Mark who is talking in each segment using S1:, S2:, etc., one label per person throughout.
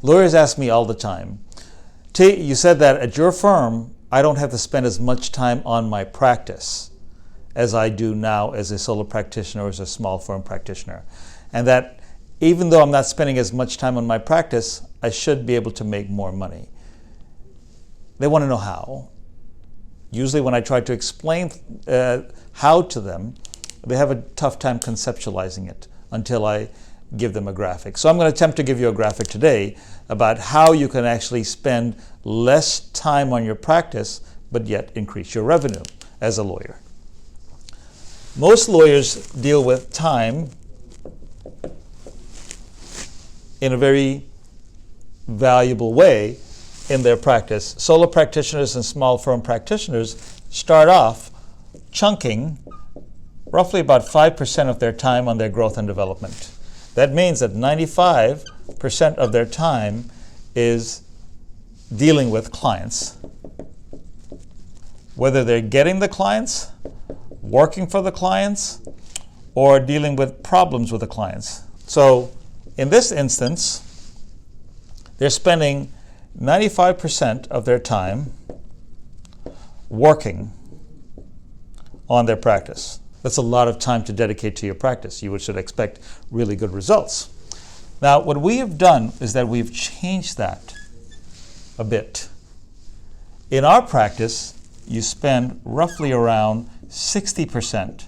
S1: Lawyers ask me all the time, T, you said that at your firm, I don't have to spend as much time on my practice as I do now as a solo practitioner or as a small firm practitioner. And that even though I'm not spending as much time on my practice, I should be able to make more money. They want to know how. Usually when I try to explain how to them, they have a tough time conceptualizing it until I give them a graphic. So I'm going to attempt to give you a graphic today about how you can actually spend less time on your practice, but yet increase your revenue as a lawyer. Most lawyers deal with time in a very valuable way in their practice. Solo practitioners and small firm practitioners start off chunking roughly about 5% of their time on their growth and development. That means that 95% of their time is dealing with clients. Whether they're getting the clients, working for the clients, or dealing with problems with the clients. So in this instance, they're spending 95% of their time working on their practice. That's a lot of time to dedicate to your practice. You should expect really good results. Now, what we have done is that we've changed that a bit. In our practice, you spend roughly around 60%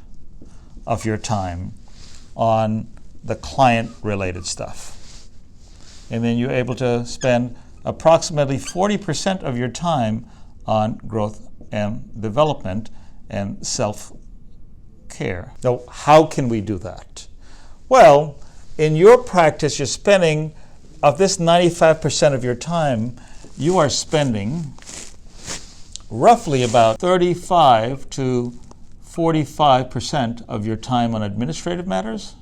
S1: of your time on the client-related stuff. And then you're able to spend approximately 40% of your time on growth and development and self-care. Now, how can we do that? Well, in your practice, you're spending, of this 95% of your time, you are spending roughly about 35 to 45% of your time on administrative matters,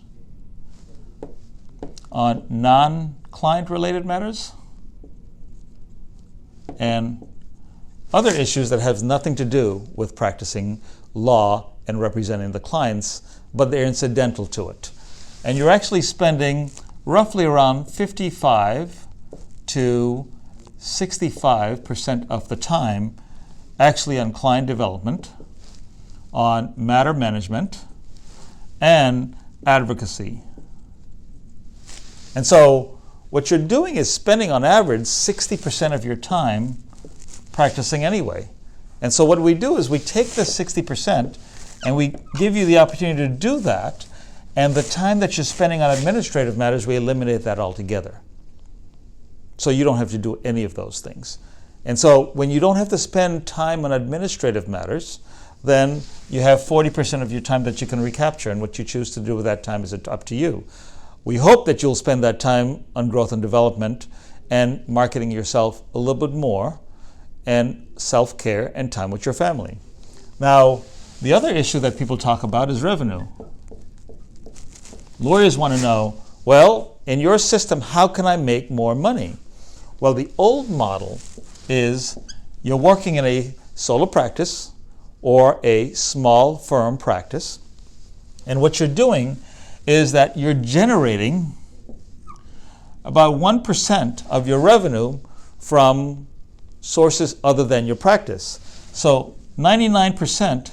S1: on non-client related matters, and other issues that have nothing to do with practicing law and representing the clients, but they're incidental to it. And you're actually spending roughly around 55 to 65% of the time actually on client development, on matter management, and advocacy. And so what you're doing is spending on average 60% of your time practicing anyway. And so what we do is we take this 60% and we give you the opportunity to do that, and the time that you're spending on administrative matters, we eliminate that altogether. So you don't have to do any of those things. And so when you don't have to spend time on administrative matters, then you have 40% of your time that you can recapture, and what you choose to do with that time is up to you. We hope that you'll spend that time on growth and development and marketing yourself a little bit more, and self-care and time with your family. Now, the other issue that people talk about is revenue. Lawyers want to know, well, in your system, how can I make more money? Well, the old model is you're working in a solo practice or a small firm practice, and what you're doing is that you're generating about 1% of your revenue from sources other than your practice. So 99%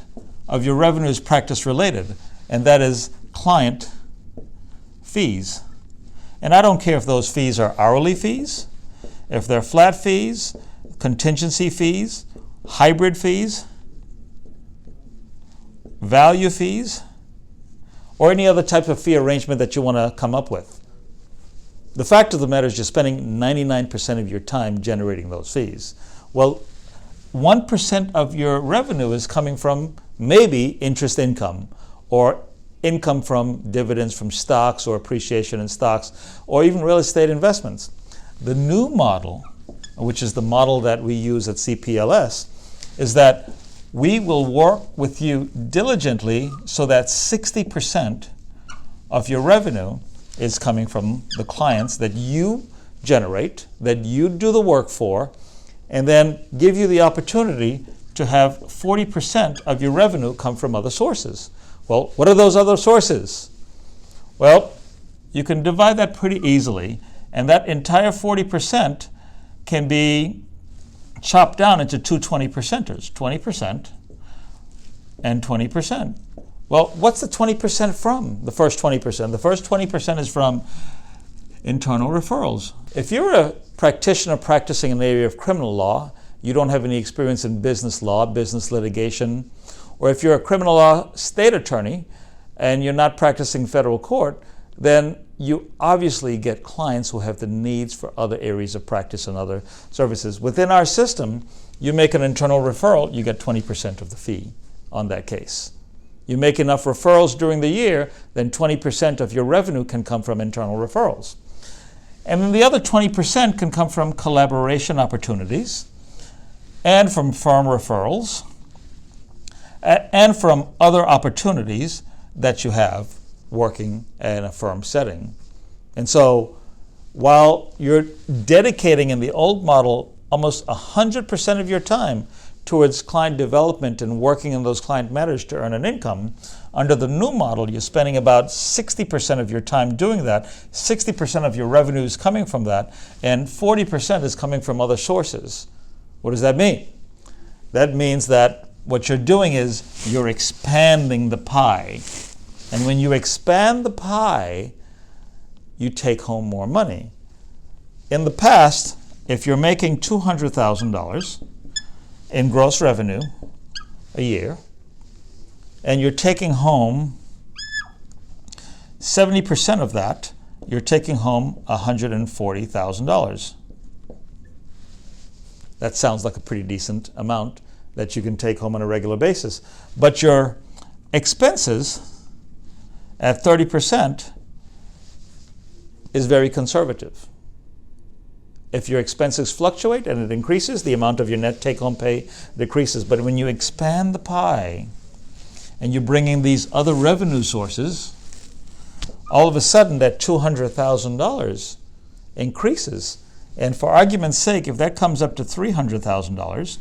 S1: of your revenue is practice related, and that is client fees. And I don't care if those fees are hourly fees, if they're flat fees, contingency fees, hybrid fees, value fees, or any other type of fee arrangement that you want to come up with. The fact of the matter is you're spending 99% of your time generating those fees. Well, 1% of your revenue is coming from maybe interest income, or income from dividends from stocks, or appreciation in stocks, or even real estate investments. The new model, which is the model that we use at CPLS, is that we will work with you diligently so that 60% of your revenue is coming from the clients that you generate, that you do the work for, and then give you the opportunity to have 40% of your revenue come from other sources. Well, what are those other sources? Well, you can divide that pretty easily And that entire 40% can be chopped down into two 20%ers, 20% and 20%. Well, what's the 20% from, the first 20%? The first 20% is from internal referrals. If you're a practitioner practicing in the area of criminal law, you don't have any experience in business law, business litigation, or if you're a criminal law state attorney and you're not practicing federal court, then you obviously get clients who have the needs for other areas of practice and other services. Within our system, you make an internal referral, you get 20% of the fee on that case. You make enough referrals during the year, then 20% of your revenue can come from internal referrals. And then the other 20% can come from collaboration opportunities and from firm referrals and from other opportunities that you have working in a firm setting. And so while you're dedicating in the old model almost 100% of your time towards client development and working in those client matters to earn an income, under the new model, you're spending about 60% of your time doing that, 60% of your revenue is coming from that, and 40% is coming from other sources. What does that mean? That means that what you're doing is you're expanding the pie. And when you expand the pie, you take home more money. In the past, if you're making $200,000 in gross revenue a year, and you're taking home 70% of that, you're taking home $140,000. That sounds like a pretty decent amount that you can take home on a regular basis. But your expenses at 30% is very conservative. If your expenses fluctuate and it increases, the amount of your net take-home pay decreases. But when you expand the pie and you bring in these other revenue sources, all of a sudden that $200,000 increases. And for argument's sake, if that comes up to $300,000,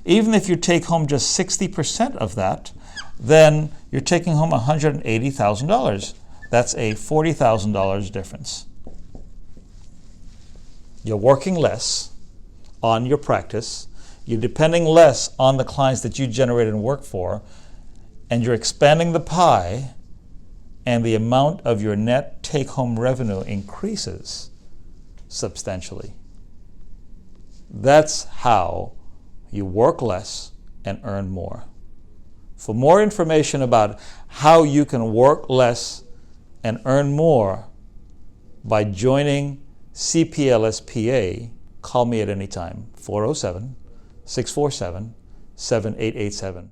S1: even if you take home just 60% of that, then you're taking home $180,000. That's a $40,000 difference. You're working less on your practice, you're depending less on the clients that you generate and work for, and you're expanding the pie, and the amount of your net take-home revenue increases substantially. That's how you work less and earn more. For more information about how you can work less and earn more by joining CPLS PA, call me at any time, 407-647-7887.